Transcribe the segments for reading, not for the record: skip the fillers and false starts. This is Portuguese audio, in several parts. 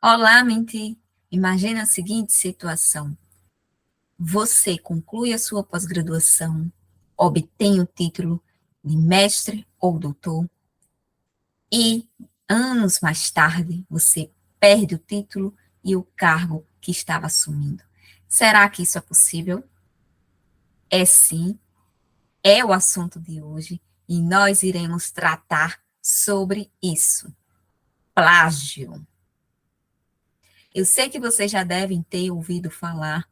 Olá, Menti. Imagina a seguinte situação. Você conclui a sua pós-graduação, obtém o título de mestre ou doutor e, anos mais tarde, você perde o título e o cargo que estava assumindo. Será que isso é possível? É sim, é o assunto de hoje e nós iremos tratar sobre isso. Plágio. Eu sei que vocês já devem ter ouvido falar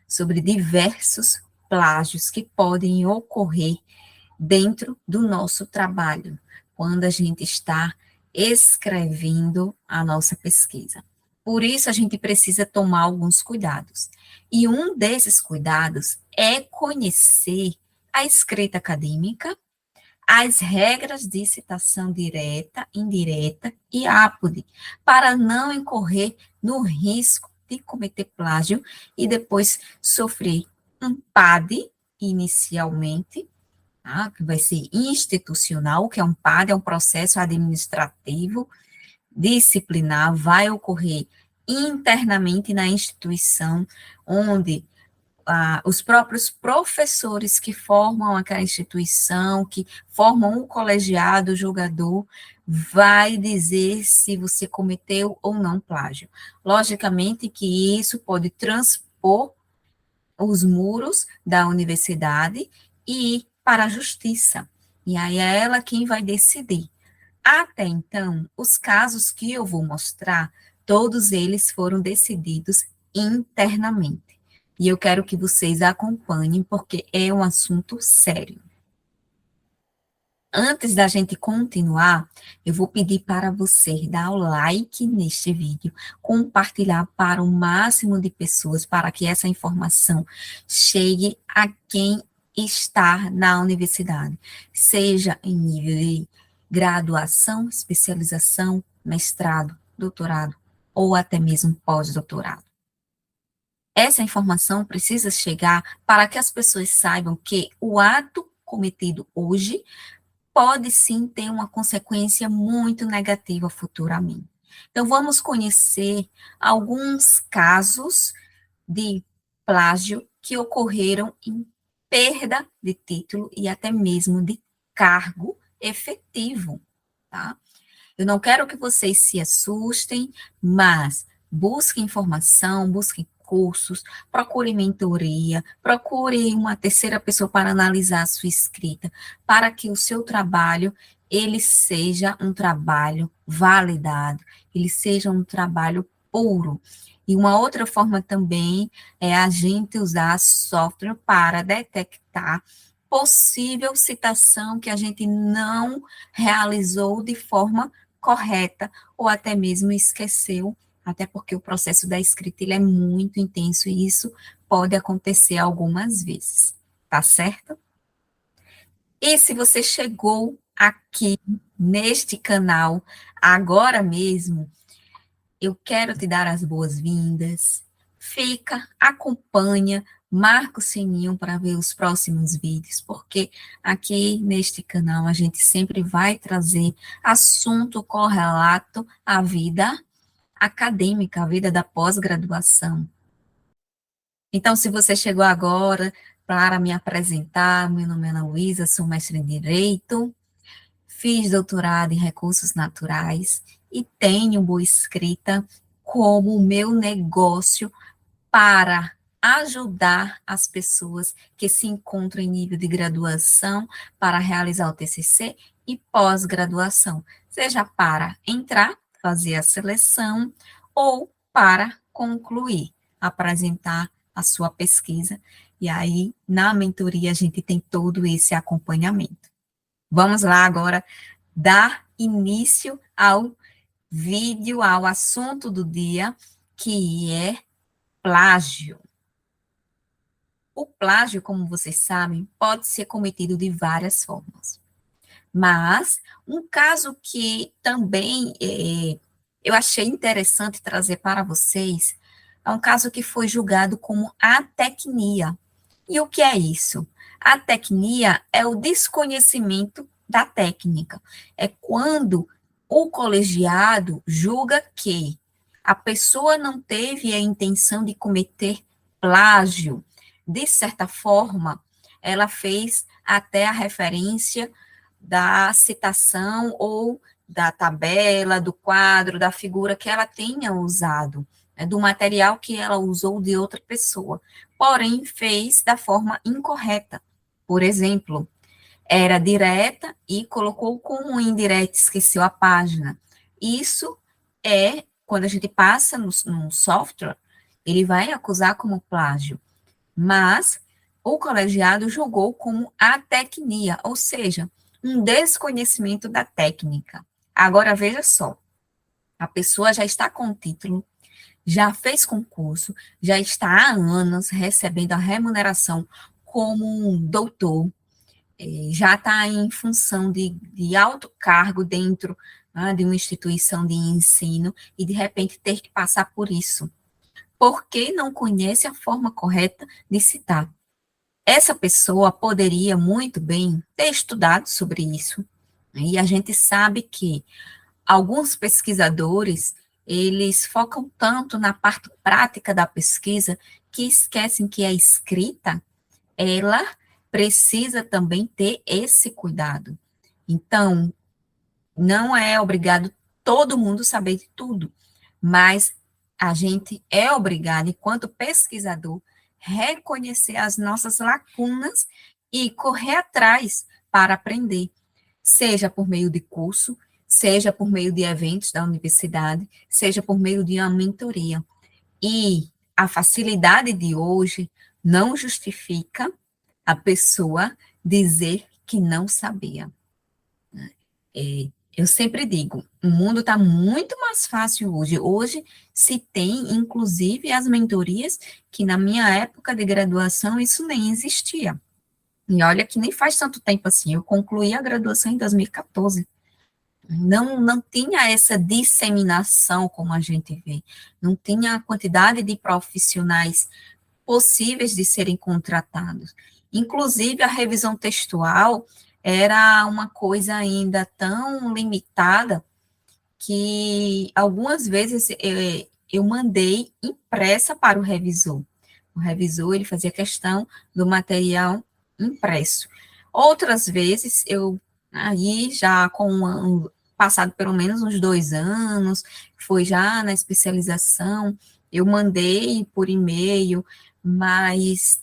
sobre diversos plágios que podem ocorrer dentro do nosso trabalho, quando a gente está escrevendo a nossa pesquisa. Por isso, a gente precisa tomar alguns cuidados. E um desses cuidados é conhecer a escrita acadêmica, as regras de citação direta, indireta e ápode, para não incorrer no risco de cometer plágio e depois sofrer um PAD inicialmente, tá? Que vai ser institucional, que é um PAD, é um processo administrativo disciplinar, vai ocorrer internamente na instituição, onde os próprios professores que formam aquela instituição, que formam o colegiado, o julgador, vai dizer se você cometeu ou não plágio. Logicamente que isso pode transpor os muros da universidade e ir para a justiça. E aí é ela quem vai decidir. Até então, os casos que eu vou mostrar, todos eles foram decididos internamente. E eu quero que vocês acompanhem, porque é um assunto sério. Antes da gente continuar, eu vou pedir para você dar o like neste vídeo, compartilhar para o máximo de pessoas, para que essa informação chegue a quem está na universidade, seja em nível de graduação, especialização, mestrado, doutorado ou até mesmo pós-doutorado. Essa informação precisa chegar para que as pessoas saibam que o ato cometido hoje pode sim ter uma consequência muito negativa futuramente. Então, vamos conhecer alguns casos de plágio que ocorreram em perda de título e até mesmo de cargo efetivo, tá? Eu não quero que vocês se assustem, mas busquem informação, busquem cursos, procure mentoria, procure uma terceira pessoa para analisar a sua escrita, para que o seu trabalho ele seja um trabalho validado, ele seja um trabalho puro. E uma outra forma também é a gente usar software para detectar possível citação que a gente não realizou de forma correta ou até mesmo esqueceu, até porque o processo da escrita ele é muito intenso e isso pode acontecer algumas vezes, tá certo? E se você chegou aqui neste canal agora mesmo, eu quero te dar as boas-vindas. Fica, acompanha, marca o sininho para ver os próximos vídeos, porque aqui neste canal a gente sempre vai trazer assunto correlato à vida acadêmica, à vida da pós-graduação. Então, se você chegou agora para me apresentar, meu nome é Ana Luísa, sou mestre em Direito, fiz doutorado em Recursos Naturais e tenho boa escrita como o meu negócio para ajudar as pessoas que se encontram em nível de graduação para realizar o TCC e pós-graduação, seja para entrar, fazer a seleção ou para concluir, apresentar a sua pesquisa. E aí, na mentoria, a gente tem todo esse acompanhamento. Vamos lá agora dar início ao vídeo, ao assunto do dia, que é plágio. O plágio, como vocês sabem, pode ser cometido de várias formas. Mas um caso que também eu achei interessante trazer para vocês é um caso que foi julgado como atecnia. E o que é isso? A tecnia é o desconhecimento da técnica. É quando o colegiado julga que a pessoa não teve a intenção de cometer plágio. De certa forma, ela fez até a referência da citação ou da tabela, do quadro, da figura que ela tenha usado, né, do material que ela usou de outra pessoa, porém fez da forma incorreta. Por exemplo, era direta e colocou como indireta, esqueceu a página. Isso é, quando a gente passa no software, ele vai acusar como plágio, mas o colegiado julgou como atecnia, ou seja, um desconhecimento da técnica. Agora, veja só, a pessoa já está com o título, já fez concurso, já está há anos recebendo a remuneração como um doutor, já está em função de alto cargo dentro, né, de uma instituição de ensino, e de repente ter que passar por isso, porque não conhece a forma correta de citar. Essa pessoa poderia muito bem ter estudado sobre isso, né, e a gente sabe que alguns pesquisadores, eles focam tanto na parte prática da pesquisa, que esquecem que a escrita, ela precisa também ter esse cuidado. Então, não é obrigado todo mundo saber de tudo, mas a gente é obrigado, enquanto pesquisador, reconhecer as nossas lacunas e correr atrás para aprender, seja por meio de curso, seja por meio de eventos da universidade, seja por meio de uma mentoria. E a facilidade de hoje não justifica a pessoa dizer que não sabia. É, eu sempre digo, o mundo está muito mais fácil hoje. Hoje se tem, inclusive, as mentorias que na minha época de graduação isso nem existia. E olha que nem faz tanto tempo assim, eu concluí a graduação em 2014. Não tinha essa disseminação como a gente vê, não tinha a quantidade de profissionais possíveis de serem contratados. Inclusive, a revisão textual era uma coisa ainda tão limitada que algumas vezes eu mandei impressa para o revisor. O revisor, ele fazia questão do material impresso. Outras vezes, eu, aí já com passado pelo menos uns 2 anos, foi já na especialização, eu mandei por e-mail, mas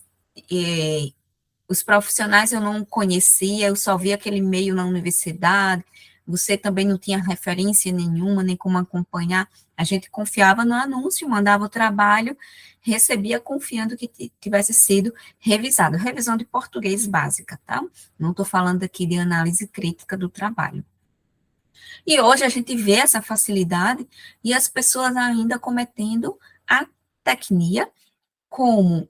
os profissionais eu não conhecia, eu só via aquele e-mail na universidade, você também não tinha referência nenhuma, nem como acompanhar, a gente confiava no anúncio, mandava o trabalho, recebia confiando que tivesse sido revisado. Revisão de português básica, tá? Não estou falando aqui de análise crítica do trabalho. E hoje a gente vê essa facilidade e as pessoas ainda cometendo a tecnia, como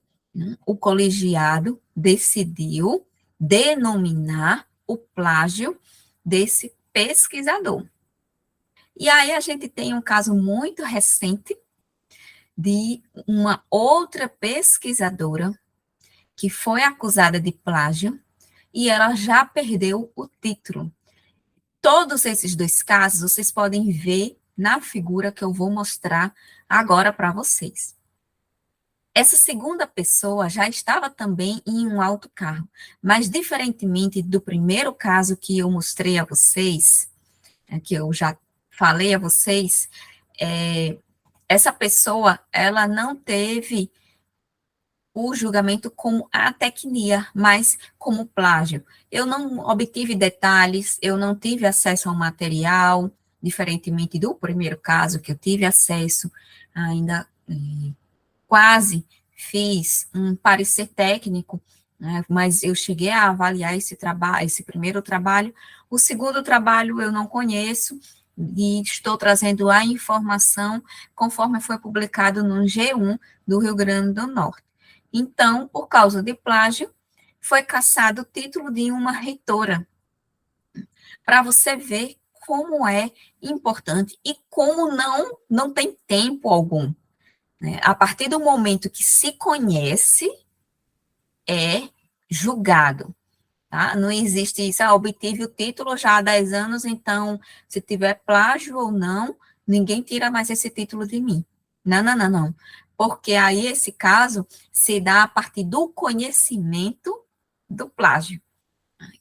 o colegiado decidiu denominar o plágio desse pesquisador. E aí a gente tem um caso muito recente de uma outra pesquisadora que foi acusada de plágio e ela já perdeu o título. Todos esses dois casos vocês podem ver na figura que eu vou mostrar agora para vocês. Essa segunda pessoa já estava também em um alto cargo, mas diferentemente do primeiro caso que eu mostrei a vocês, que eu já falei a vocês, essa pessoa, ela não teve o julgamento como atecnia, mas como plágio. Eu não obtive detalhes, eu não tive acesso ao material, diferentemente do primeiro caso, que eu tive acesso, ainda quase fiz um parecer técnico, né, mas eu cheguei a avaliar esse trabalho, esse primeiro trabalho. O segundo trabalho eu não conheço, e estou trazendo a informação conforme foi publicado no G1 do Rio Grande do Norte. Então, por causa de plágio, foi cassado o título de uma reitora, para você ver como é importante e como não tem tempo algum, né? A partir do momento que se conhece, é julgado, tá? Não existe isso, obtive o título já há 10 anos, então, se tiver plágio ou não, ninguém tira mais esse título de mim. Não, não, não, não. Porque aí esse caso se dá a partir do conhecimento do plágio.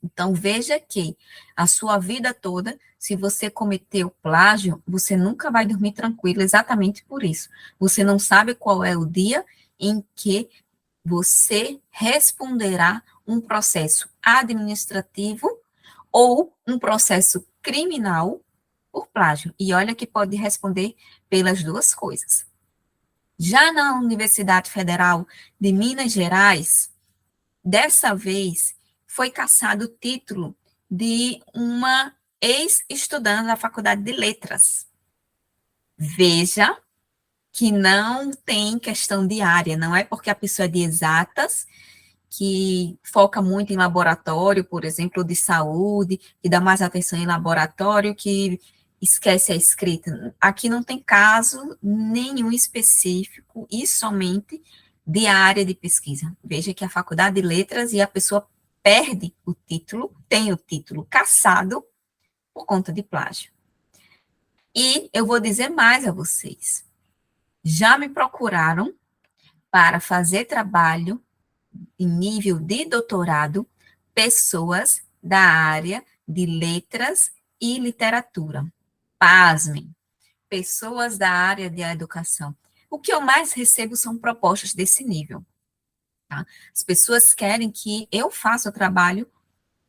Então, veja que a sua vida toda, se você cometeu plágio, você nunca vai dormir tranquilo exatamente por isso. Você não sabe qual é o dia em que você responderá um processo administrativo ou um processo criminal por plágio. E olha que pode responder pelas duas coisas. Já na Universidade Federal de Minas Gerais, dessa vez foi cassado o título de uma ex-estudante da Faculdade de Letras. Veja que não tem questão de área, não é porque a pessoa é de exatas, que foca muito em laboratório, por exemplo, de saúde, que dá mais atenção em laboratório, que esquece a escrita. Aqui não tem caso nenhum específico e somente de área de pesquisa. Veja que a Faculdade de Letras e a pessoa perde o título, tem o título cassado por conta de plágio. E eu vou dizer mais a vocês. Já me procuraram para fazer trabalho em nível de doutorado, pessoas da área de letras e literatura. Pasmem, pessoas da área de educação. O que eu mais recebo são propostas desse nível. Tá? As pessoas querem que eu faça o trabalho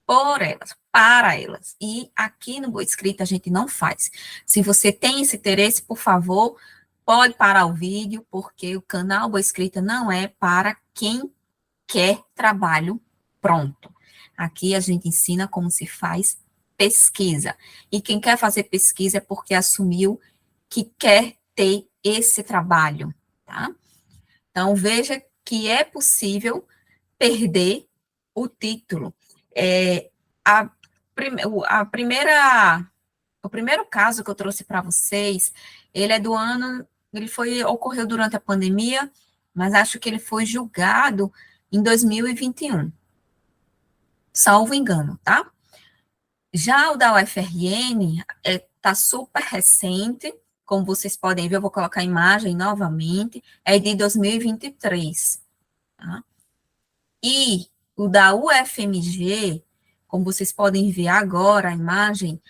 por elas, para elas. E aqui no Boa Escrita a gente não faz. Se você tem esse interesse, por favor, pode parar o vídeo, porque o canal Boa Escrita não é para quem quer trabalho pronto. Aqui a gente ensina como se faz pesquisa. E quem quer fazer pesquisa é porque assumiu que quer ter esse trabalho, tá? Então, veja que é possível perder o título. A, a primeira, o primeiro caso que eu trouxe para vocês, ele é do ano, ocorreu durante a pandemia, mas acho que ele foi julgado em 2021, salvo engano, tá? Já o da UFRN está super recente, como vocês podem ver, eu vou colocar a imagem novamente, é de 2023, tá? E o da UFMG, como vocês podem ver agora, a imagem,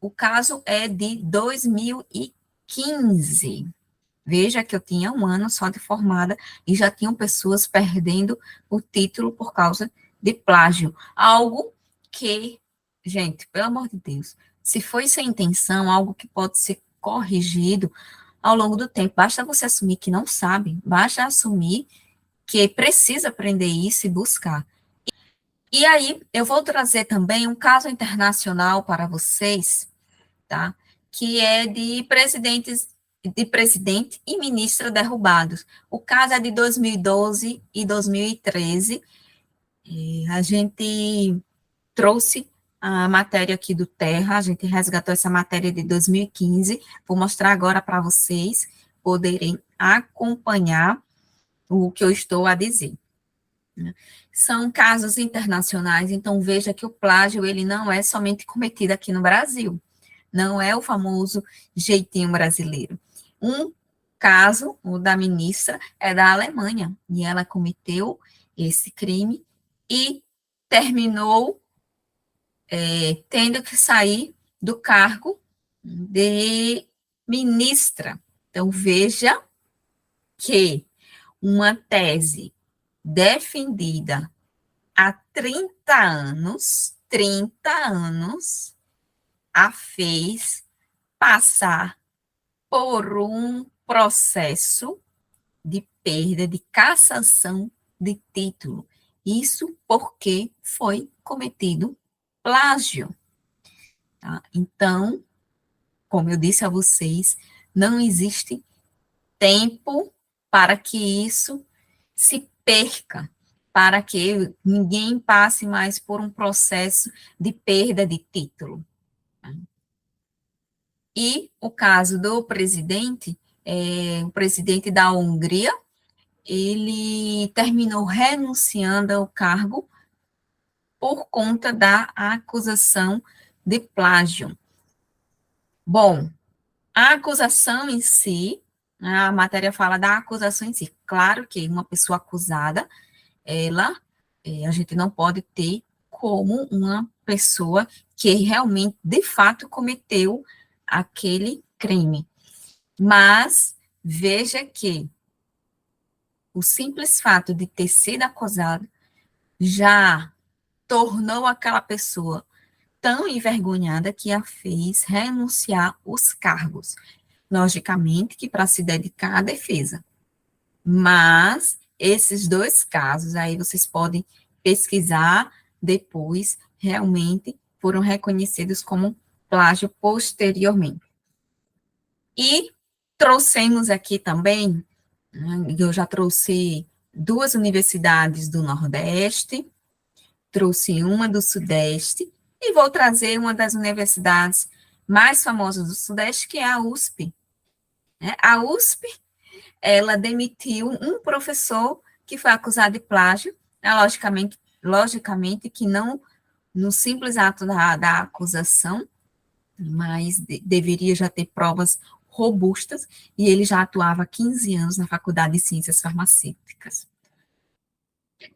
o caso é de 2015. Veja que eu tinha um ano só de formada e já tinham pessoas perdendo o título por causa de plágio. Algo que, gente, pelo amor de Deus, se foi sem intenção, algo que pode ser corrigido ao longo do tempo. Basta você assumir que não sabe, basta assumir que precisa aprender isso e buscar. E aí, eu vou trazer também um caso internacional para vocês, tá? Que é de presidente e ministra derrubados. O caso é de 2012 e 2013. A gente trouxe a matéria aqui do Terra, a gente resgatou essa matéria de 2015. Vou mostrar agora para vocês poderem acompanhar o que eu estou a dizer. São casos internacionais, então veja que o plágio ele não é somente cometido aqui no Brasil. Não é o famoso jeitinho brasileiro. Um caso, o da ministra, é da Alemanha, e ela cometeu esse crime e terminou tendo que sair do cargo de ministra. Então, veja que uma tese defendida há 30 anos, a fez passar por um processo de perda, de cassação de título. Isso porque foi cometido plágio. Tá? Então, como eu disse a vocês, não existe tempo para que isso se perca, para que ninguém passe mais por um processo de perda de título. E o caso do presidente, o presidente da Hungria, ele terminou renunciando ao cargo por conta da acusação de plágio. Bom, A acusação em si, a matéria fala da acusação em si. Claro que uma pessoa acusada, ela, a gente não pode ter como uma pessoa que realmente, de fato, cometeu aquele crime. Mas veja que o simples fato de ter sido acusado já tornou aquela pessoa tão envergonhada que a fez renunciar os cargos. Logicamente que para se dedicar à defesa. Mas esses dois casos aí vocês podem pesquisar depois, realmente foram reconhecidos como plágio posteriormente. E trouxemos aqui também, eu já trouxe duas universidades do Nordeste, trouxe uma do Sudeste, e vou trazer uma das universidades mais famosas do Sudeste, que é a USP. A USP, ela demitiu um professor que foi acusado de plágio, logicamente que não no simples ato da acusação, mas deveria já ter provas robustas, e ele já atuava há 15 anos na Faculdade de Ciências Farmacêuticas.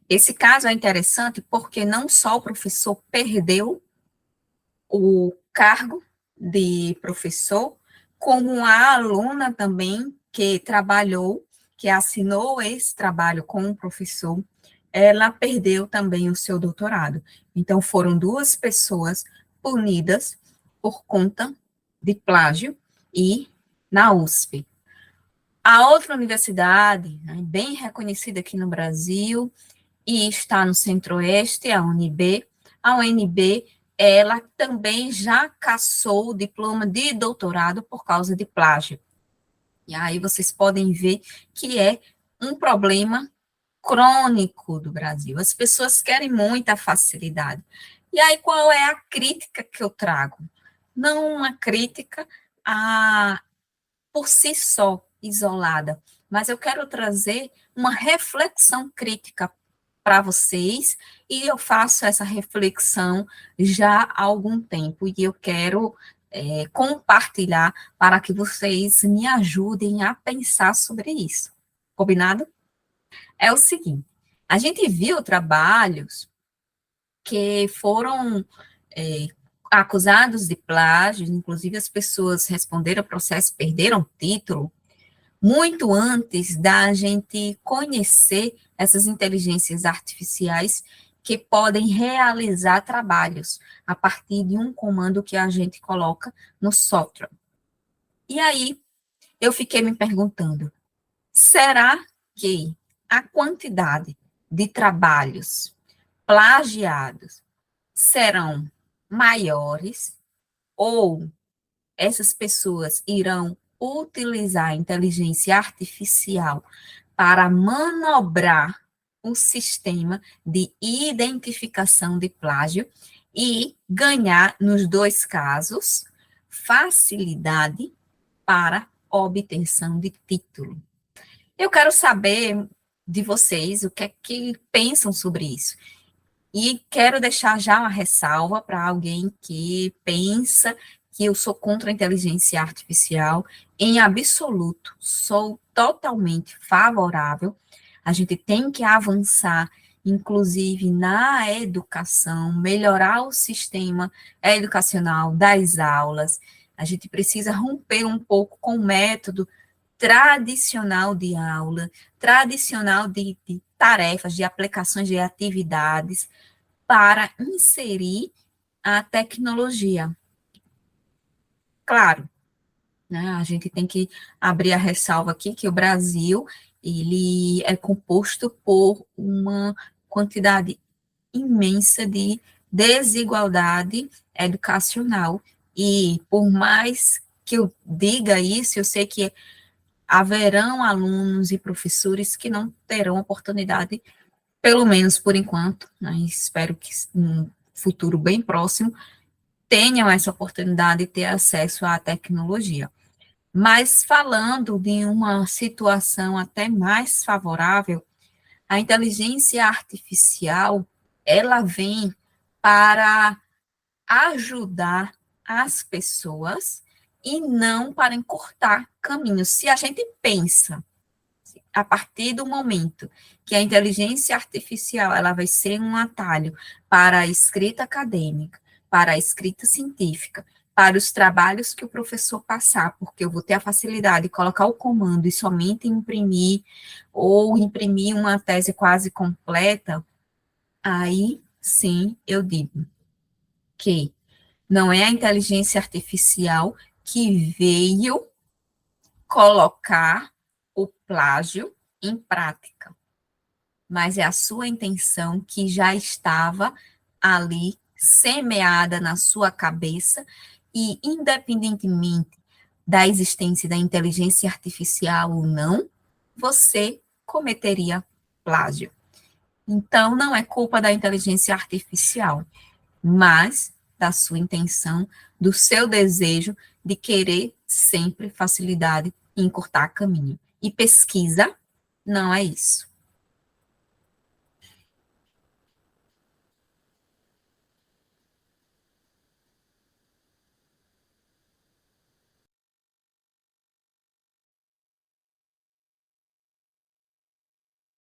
Esse caso é interessante porque não só o professor perdeu o cargo de professor, como a aluna também que trabalhou, que assinou esse trabalho com o professor, ela perdeu também o seu doutorado. Então, foram duas pessoas punidas por conta de plágio e na USP. A outra universidade, né, bem reconhecida aqui no Brasil, e está no Centro-Oeste, a UNB. A UNB, ela também já cassou o diploma de doutorado por causa de plágio. E aí vocês podem ver que é um problema crônico do Brasil. As pessoas querem muita facilidade. E aí qual é a crítica que eu trago? Não uma crítica por si só, isolada, mas eu quero trazer uma reflexão crítica para vocês, e eu faço essa reflexão já há algum tempo, e eu quero compartilhar para que vocês me ajudem a pensar sobre isso. Combinado? É o seguinte, a gente viu trabalhos que foram acusados de plágio, inclusive as pessoas responderam ao processo, perderam o título, muito antes da gente conhecer essas inteligências artificiais que podem realizar trabalhos a partir de um comando que a gente coloca no software. E aí, eu fiquei me perguntando, será que a quantidade de trabalhos plagiados serão maiores ou essas pessoas irão utilizar a inteligência artificial para manobrar o sistema de identificação de plágio e ganhar, nos dois casos, facilidade para obtenção de título. Eu quero saber de vocês o que é que pensam sobre isso. E quero deixar já uma ressalva para alguém que pensa que eu sou contra a inteligência artificial. Em absoluto, sou totalmente favorável. A gente tem que avançar, inclusive na educação, melhorar o sistema educacional das aulas. A gente precisa romper um pouco com o método tradicional de aula, tradicional de tarefas, de aplicações de atividades, para inserir a tecnologia. Claro, né, a gente tem que abrir a ressalva aqui que o Brasil, ele é composto por uma quantidade imensa de desigualdade educacional, e por mais que eu diga isso, eu sei que haverão alunos e professores que não terão oportunidade, pelo menos por enquanto, né, espero que no futuro bem próximo, tenham essa oportunidade de ter acesso à tecnologia. Mas falando de uma situação até mais favorável, a inteligência artificial, ela vem para ajudar as pessoas e não para encurtar caminhos. Se a gente pensa, a partir do momento que a inteligência artificial ela vai ser um atalho para a escrita acadêmica, para a escrita científica, para os trabalhos que o professor passar, porque eu vou ter a facilidade de colocar o comando e somente imprimir, ou imprimir uma tese quase completa, aí sim eu digo que não é a inteligência artificial que veio colocar o plágio em prática, mas é a sua intenção que já estava ali semeada na sua cabeça e independentemente da existência da inteligência artificial ou não, você cometeria plágio. Então, não é culpa da inteligência artificial, mas da sua intenção, do seu desejo de querer sempre facilidade em encurtar caminho. E pesquisa não é isso.